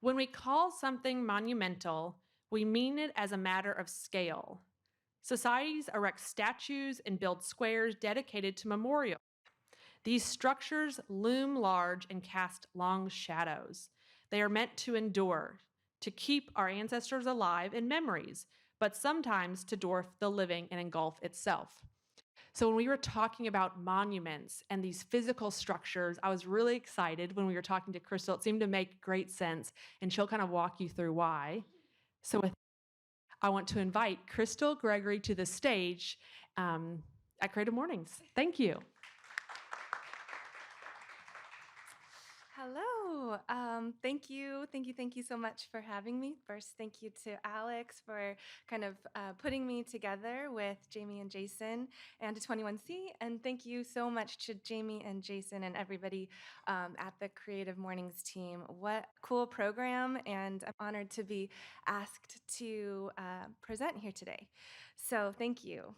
When we call something monumental, we mean it as a matter of scale. Societies erect statues and build squares dedicated to memorials. These structures loom large and cast long shadows. They are meant to endure, to keep our ancestors alive in memories, but sometimes to dwarf the living and engulf itself. So, when we were talking about monuments and these physical structures, I was really excited when we were talking to Crystal. It seemed to make great sense, and she'll kind of walk you through why. So, I want to invite Crystal Gregory to the stage at Creative Mornings. Thank you. Hello. Thank you so much for having me. First, thank you to Alex for kind of putting me together with Jamie and Jason and to 21C. And thank you so much to Jamie and Jason and everybody at the Creative Mornings team. What a cool program, and I'm honored to be asked to present here today. So thank you.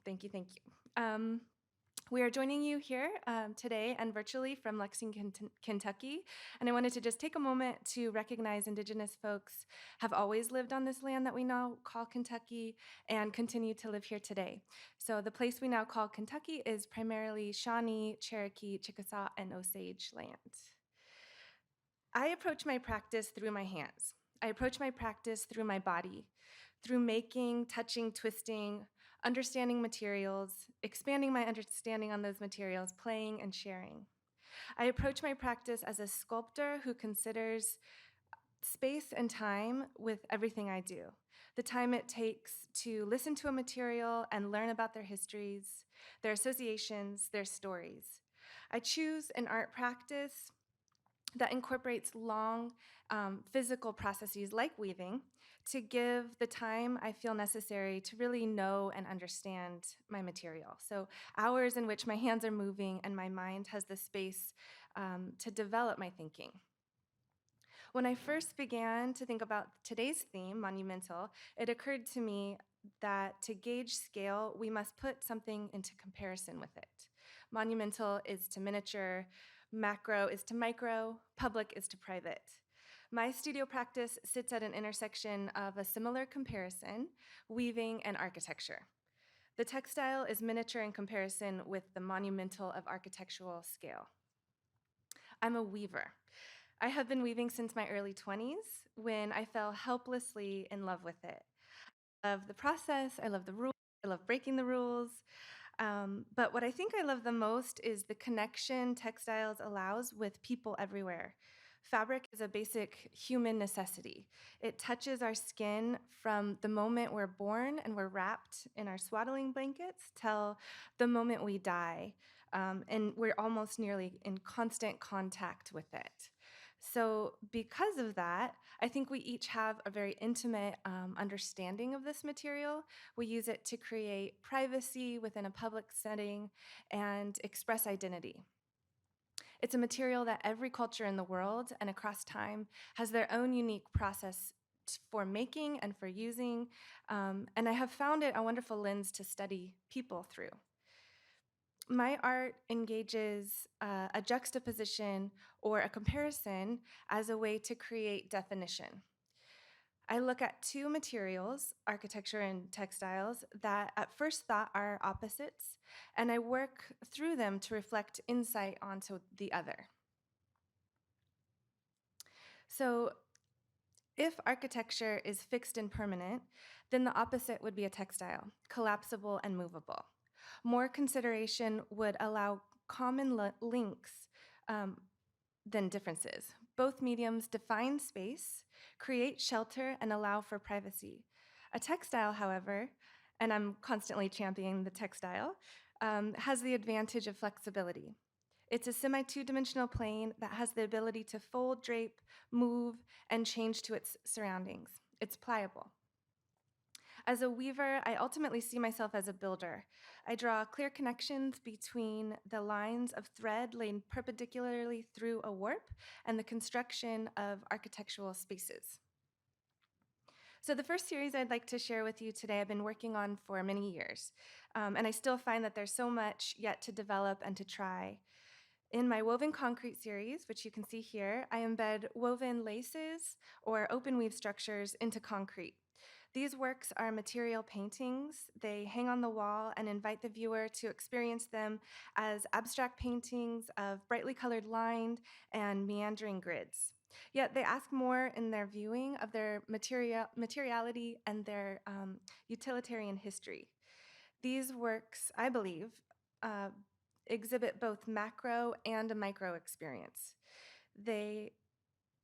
We are joining you here today and virtually from Lexington, Kentucky. And I wanted to just take a moment to recognize Indigenous folks have always lived on this land that we now call Kentucky and continue to live here today. So the place we now call Kentucky is primarily Shawnee, Cherokee, Chickasaw, and Osage land. I approach my practice through my hands. I approach my practice through my body, through making, touching, twisting, understanding materials, expanding my understanding on those materials, playing and sharing. I approach my practice as a sculptor who considers space and time with everything I do. The time it takes to listen to a material and learn about their histories, their associations, their stories. I choose an art practice that incorporates long physical processes like weaving to give the time I feel necessary to really know and understand my material. So hours in which my hands are moving and my mind has the space to develop my thinking. When I first began to think about today's theme, Monumental, it occurred to me that to gauge scale, we must put something into comparison with it. Monumental is to miniature, macro is to micro, public is to private. My studio practice sits at an intersection of a similar comparison, weaving and architecture. The textile is miniature in comparison with the monumental of architectural scale. I'm a weaver. I have been weaving since my early 20s when I fell helplessly in love with it. I love the process, I love the rules, I love breaking the rules. But what I think I love the most is the connection textiles allows with people everywhere. Fabric is a basic human necessity. It touches our skin from the moment we're born and we're wrapped in our swaddling blankets till the moment we die. And we're almost nearly in constant contact with it. So, because of that, I think we each have a very intimate understanding of this material. We use it to create privacy within a public setting and express identity. It's a material that every culture in the world and across time has their own unique process for making and for using. And I have found it a wonderful lens to study people through. My art engages a juxtaposition or a comparison as a way to create definition. I look at two materials, architecture and textiles, that at first thought are opposites, and I work through them to reflect insight onto the other. So, if architecture is fixed and permanent, then the opposite would be a textile, collapsible and movable. More consideration would allow common links um, than differences. Both mediums define space, create shelter, and allow for privacy. A textile, however, and I'm constantly championing the textile, has the advantage of flexibility. It's a semi-two-dimensional plane that has the ability to fold, drape, move, and change to its surroundings. It's pliable. As a weaver, I ultimately see myself as a builder. I draw clear connections between the lines of thread laid perpendicularly through a warp and the construction of architectural spaces. So the first series I'd like to share with you today I've been working on for many years, and I still find that there's so much yet to develop and to try. In my woven concrete series, which you can see here, I embed woven laces or open weave structures into concrete. These works are material paintings. They hang on the wall and invite the viewer to experience them as abstract paintings of brightly colored lined and meandering grids. Yet they ask more in their viewing of their materiality and their utilitarian history. These works, I believe, uh, exhibit both macro and a micro experience. They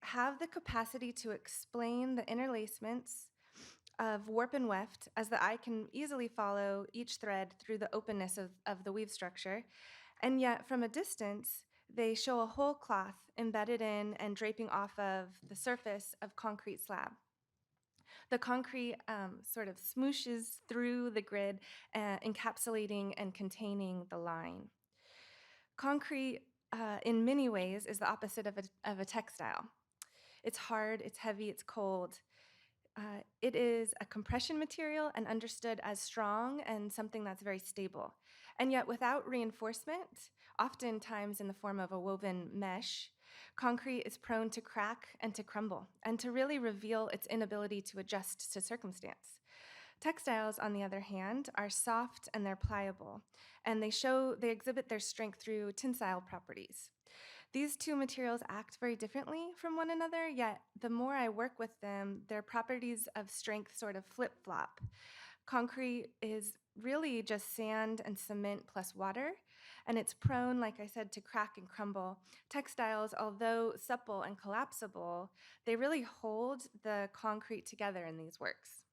have the capacity to explain the interlacements of warp and weft as the eye can easily follow each thread through the openness of the weave structure. And yet, from a distance, they show a whole cloth embedded in and draping off of the surface of concrete slab. The concrete sort of smooshes through the grid, encapsulating and containing the line. Concrete, in many ways, is the opposite of a textile. It's hard, it's heavy, it's cold. It is a compression material and understood as strong and something that's very stable. And yet, without reinforcement, oftentimes in the form of a woven mesh, concrete is prone to crack and to crumble, and to really reveal its inability to adjust to circumstance. Textiles, on the other hand, are soft and they're pliable, and they exhibit their strength through tensile properties. These two materials act very differently from one another, yet the more I work with them, their properties of strength sort of flip-flop. Concrete is really just sand and cement plus water, and it's prone, like I said, to crack and crumble. Textiles, although supple and collapsible, they really hold the concrete together in these works.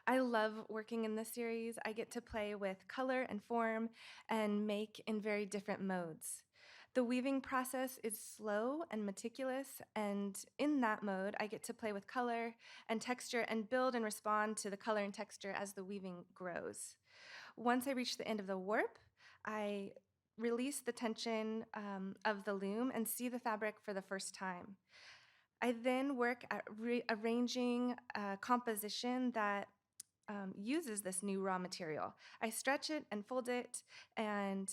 I love working in this series. I get to play with color and form and make in very different modes. The weaving process is slow and meticulous, and in that mode, I get to play with color and texture and build and respond to the color and texture as the weaving grows. Once I reach the end of the warp, I release the tension of the loom and see the fabric for the first time. I then work at arranging a composition that uses this new raw material. I stretch it and fold it and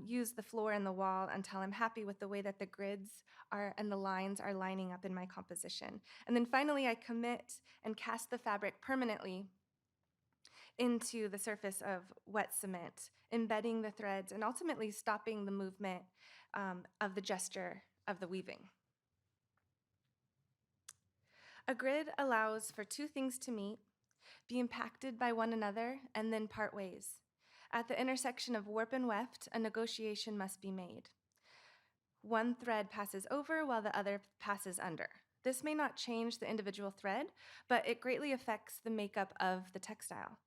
use the floor and the wall until I'm happy with the way that the grids are and the lines are lining up in my composition. And then finally, I commit and cast the fabric permanently into the surface of wet cement, embedding the threads and ultimately stopping the movement of the gesture of the weaving. A grid allows for two things to meet, be impacted by one another, and then part ways. At the intersection of warp and weft, a negotiation must be made. One thread passes over while the other passes under. This may not change the individual thread, but it greatly affects the makeup of the textile.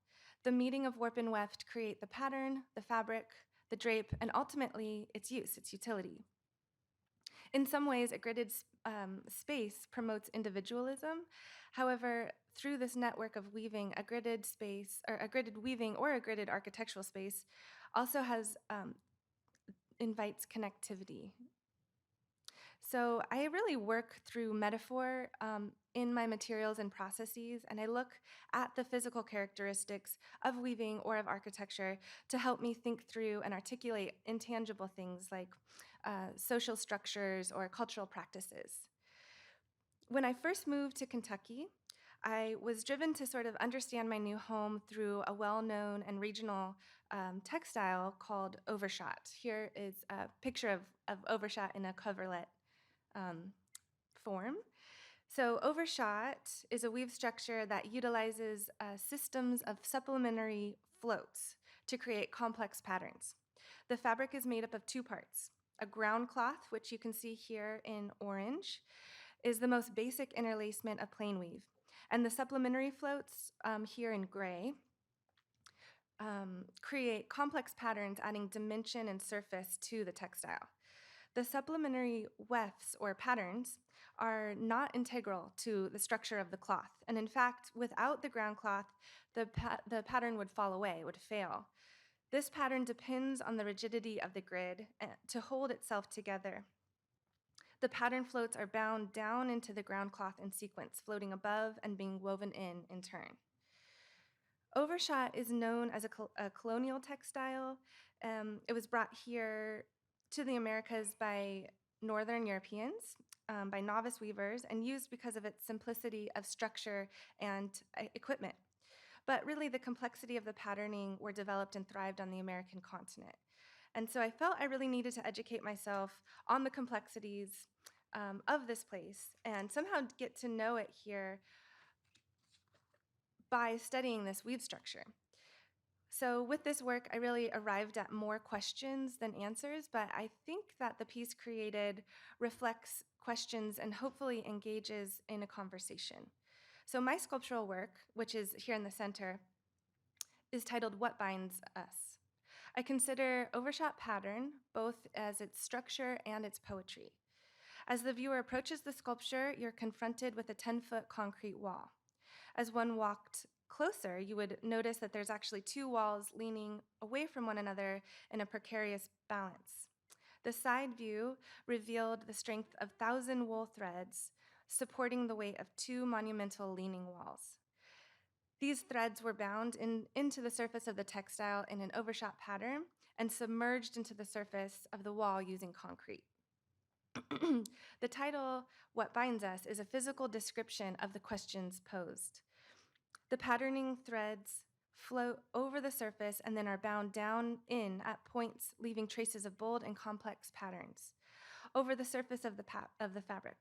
The meeting of warp and weft create the pattern, the fabric, the drape, and ultimately its use, its utility. In some ways, a gridded space promotes individualism. However, through this network of weaving, a gridded space, or a gridded weaving, or a gridded architectural space, also invites connectivity. So I really work through metaphor in my materials and processes, and I look at the physical characteristics of weaving or of architecture to help me think through and articulate intangible things like social structures or cultural practices. When I first moved to Kentucky, I was driven to sort of understand my new home through a well-known and regional textile called overshot. Here is a picture of overshot in a coverlet form. So overshot is a weave structure that utilizes systems of supplementary floats to create complex patterns. The fabric is made up of two parts. A ground cloth, which you can see here in orange, is the most basic interlacement of plain weave. And the supplementary floats here in gray create complex patterns, adding dimension and surface to the textile. The supplementary wefts or patterns are not integral to the structure of the cloth. And in fact, without the ground cloth, the pattern would fall away, would fail. This pattern depends on the rigidity of the grid to hold itself together. The pattern floats are bound down into the ground cloth in sequence, floating above and being woven in turn. Overshot is known as a colonial textile. It was brought here to the Americas by Northern Europeans, by novice weavers, and used because of its simplicity of structure and equipment. But really, the complexity of the patterning were developed and thrived on the American continent. And so I felt I really needed to educate myself on the complexities of this place and somehow get to know it here by studying this weave structure. So with this work, I really arrived at more questions than answers, but I think that the piece created reflects questions and hopefully engages in a conversation. So my sculptural work, which is here in the center, is titled What Binds Us. I consider overshot pattern both as its structure and its poetry. As the viewer approaches the sculpture, you're confronted with a 10-foot concrete wall. As one walked closer, you would notice that there's actually two walls leaning away from one another in a precarious balance. The side view revealed the strength of 1,000 wool threads supporting the weight of two monumental leaning walls. These threads were bound into the surface of the textile in an overshot pattern and submerged into the surface of the wall using concrete. The title, What Binds Us, is a physical description of the questions posed. The patterning threads float over the surface and then are bound down in at points, leaving traces of bold and complex patterns over the surface of the fabric.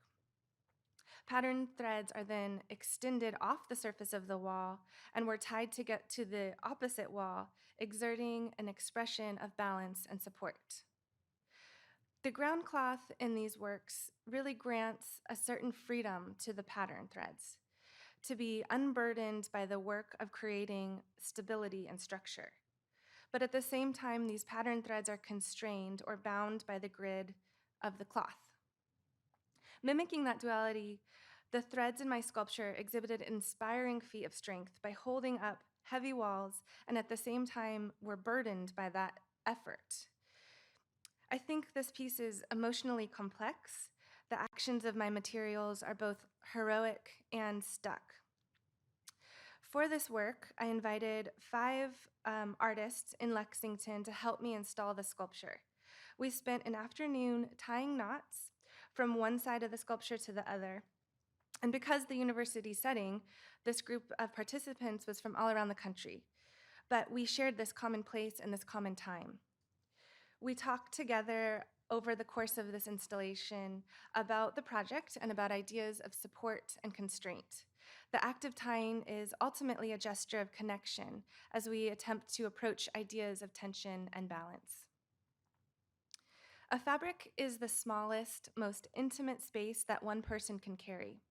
Pattern threads are then extended off the surface of the wall and were tied to get to the opposite wall, exerting an expression of balance and support. The ground cloth in these works really grants a certain freedom to the pattern threads, to be unburdened by the work of creating stability and structure. But at the same time, these pattern threads are constrained or bound by the grid of the cloth. Mimicking that duality, the threads in my sculpture exhibited an inspiring feat of strength by holding up heavy walls and at the same time were burdened by that effort. I think this piece is emotionally complex. The actions of my materials are both heroic and stuck. For this work, I invited 5 artists in Lexington to help me install the sculpture. We spent an afternoon tying knots from one side of the sculpture to the other. And because the university setting, this group of participants was from all around the country, but we shared this common place and this common time. We talked together over the course of this installation about the project and about ideas of support and constraint. The act of tying is ultimately a gesture of connection as we attempt to approach ideas of tension and balance. A fabric is the smallest, most intimate space that one person can carry.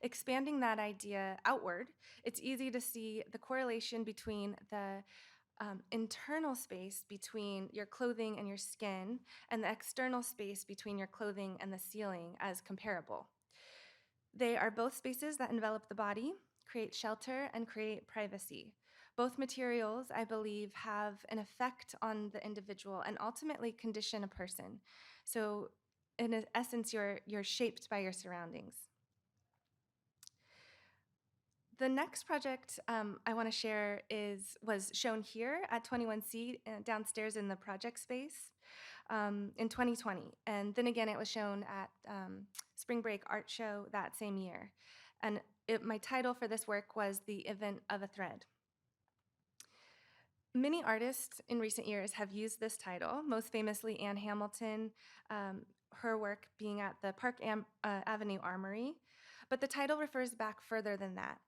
Expanding that idea outward, it's easy to see the correlation between the internal space between your clothing and your skin and the external space between your clothing and the ceiling as comparable. They are both spaces that envelop the body, create shelter, and create privacy. Both materials, I believe, have an effect on the individual and ultimately condition a person. So in essence, you're shaped by your surroundings. The next project I want to share was shown here at 21C downstairs in the project space in 2020. And then again, it was shown at Spring Break Art Show that same year. And my title for this work was The Event of a Thread. Many artists in recent years have used this title, most famously Anne Hamilton, her work being at the Park Avenue Armory. But the title refers back further than that,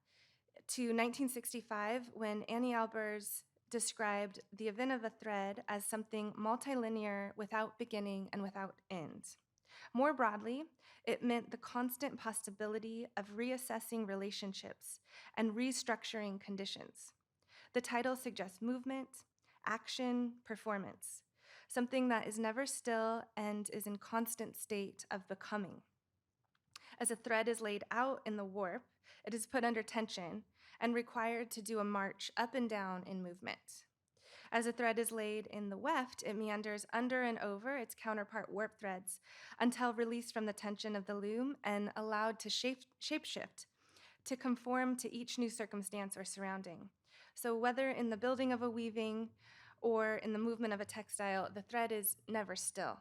to 1965, when Annie Albers described the event of a thread as something multilinear without beginning and without end. More broadly, it meant the constant possibility of reassessing relationships and restructuring conditions. The title suggests movement, action, performance, something that is never still and is in constant state of becoming. As a thread is laid out in the warp, it is put under tension and required to do a march up and down in movement. As a thread is laid in the weft, it meanders under and over its counterpart warp threads until released from the tension of the loom and allowed to shapeshift to conform to each new circumstance or surrounding. So whether in the building of a weaving or in the movement of a textile, the thread is never still.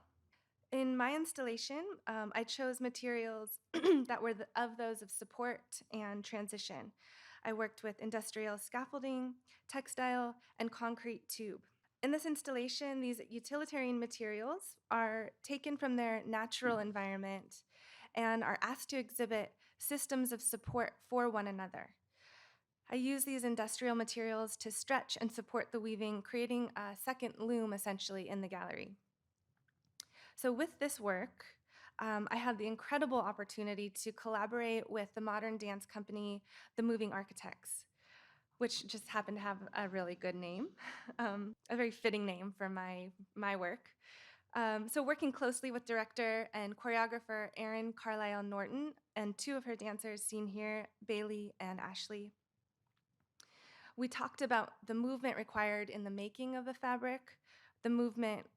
In my installation, I chose materials that were of those of support and transition. I worked with industrial scaffolding, textile, and concrete tube. In this installation, these utilitarian materials are taken from their natural environment and are asked to exhibit systems of support for one another. I use these industrial materials to stretch and support the weaving, creating a second loom essentially in the gallery. So, with this work, I had the incredible opportunity to collaborate with the modern dance company, The Moving Architects, which just happened to have a really good name, a very fitting name for my work. So, working closely with director and choreographer Erin Carlisle Norton and two of her dancers seen here, Bailey and Ashley. We talked about the movement required in the making of the fabric, the movement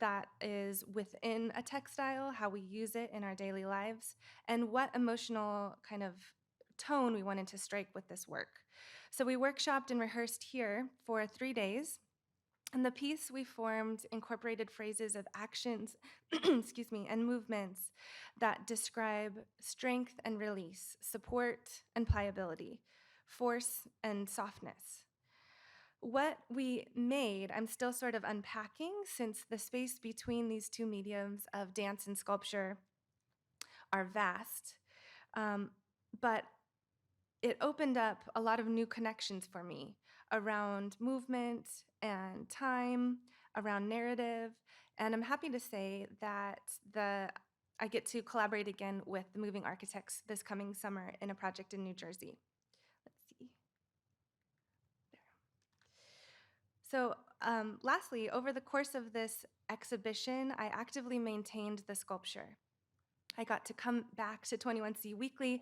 that is within a textile, how we use it in our daily lives, and what emotional kind of tone we wanted to strike with this work. So we workshopped and rehearsed here for 3 days. And the piece we formed incorporated phrases of actions, excuse me, and movements that describe strength and release, support and pliability, force and softness. What we made, I'm still sort of unpacking since the space between these two mediums of dance and sculpture are vast. But it opened up a lot of new connections for me around movement and time, around narrative. And I'm happy to say that I get to collaborate again with the Moving Architects this coming summer in a project in New Jersey. Let's see. So, lastly, over the course of this exhibition, I actively maintained the sculpture. I got to come back to 21C weekly,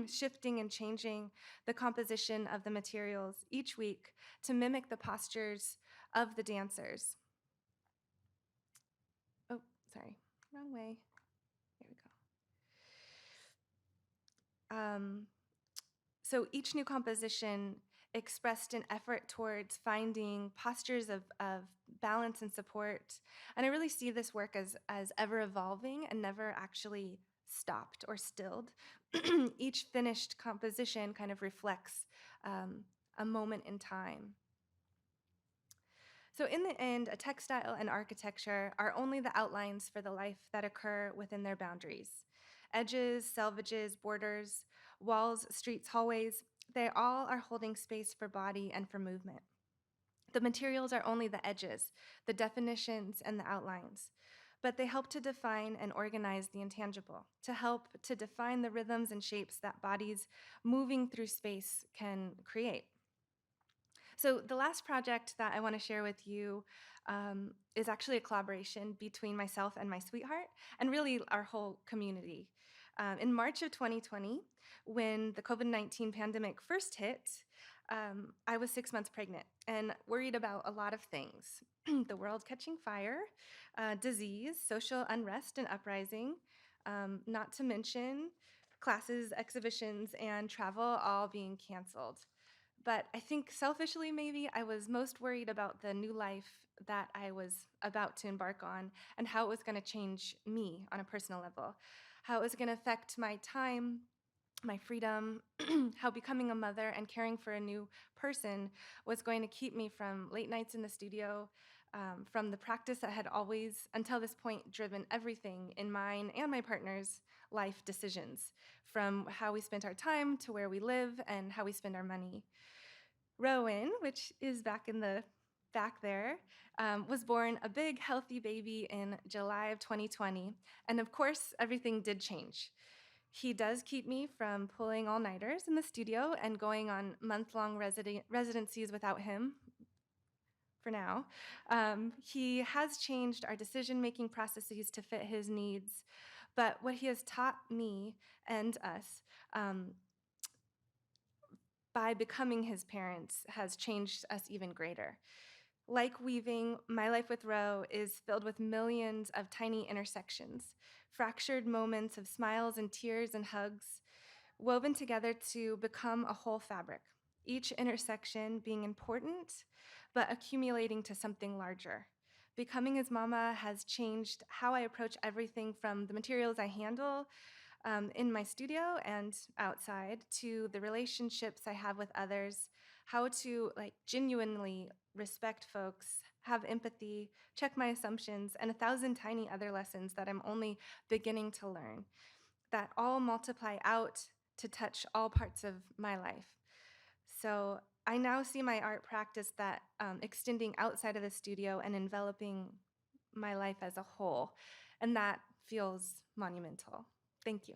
shifting and changing the composition of the materials each week to mimic the postures of the dancers. Oh, sorry, wrong way. Here we go. So each new composition expressed an effort towards finding postures of balance and support. And I really see this work as ever evolving and never actually stopped or stilled. Each finished composition kind of reflects a moment in time. So in the end, a textile and architecture are only the outlines for the life that occur within their boundaries. Edges, selvages, borders, walls, streets, hallways, they all are holding space for body and for movement. The materials are only the edges, the definitions, and the outlines, but they help to define and organize the intangible, to help to define the rhythms and shapes that bodies moving through space can create. So the last project that I want to share with you is actually a collaboration between myself and my sweetheart, and really our whole community. In March of 2020, when the COVID-19 pandemic first hit, I was 6 months pregnant and worried about a lot of things. The world catching fire, disease, social unrest and uprising, not to mention classes, exhibitions, and travel all being canceled. But I think selfishly, maybe, I was most worried about the new life that I was about to embark on and how it was going to change me on a personal level, how it was going to affect my time, my freedom, how becoming a mother and caring for a new person was going to keep me from late nights in the studio, from the practice that had always, until this point, driven everything in mine and my partner's life decisions, from how we spent our time to where we live and how we spend our money. Rowan, which is back in the back there, was born a big, healthy baby in July of 2020. And of course, everything did change. He does keep me from pulling all-nighters in the studio and going on month-long residencies without him for now. He has changed our decision-making processes to fit his needs. But what he has taught me and us by becoming his parents has changed us even greater. Like weaving, my life with Ro is filled with millions of tiny intersections, fractured moments of smiles and tears and hugs, woven together to become a whole fabric, each intersection being important, but accumulating to something larger, Becoming his mama has changed how I approach everything from the materials I handle in my studio and outside to the relationships I have with others, how to like genuinely respect folks, have empathy, check my assumptions, and 1,000 tiny other lessons that I'm only beginning to learn that all multiply out to touch all parts of my life. So I now see my art practice that extending outside of the studio and enveloping my life as a whole. And that feels monumental. Thank you.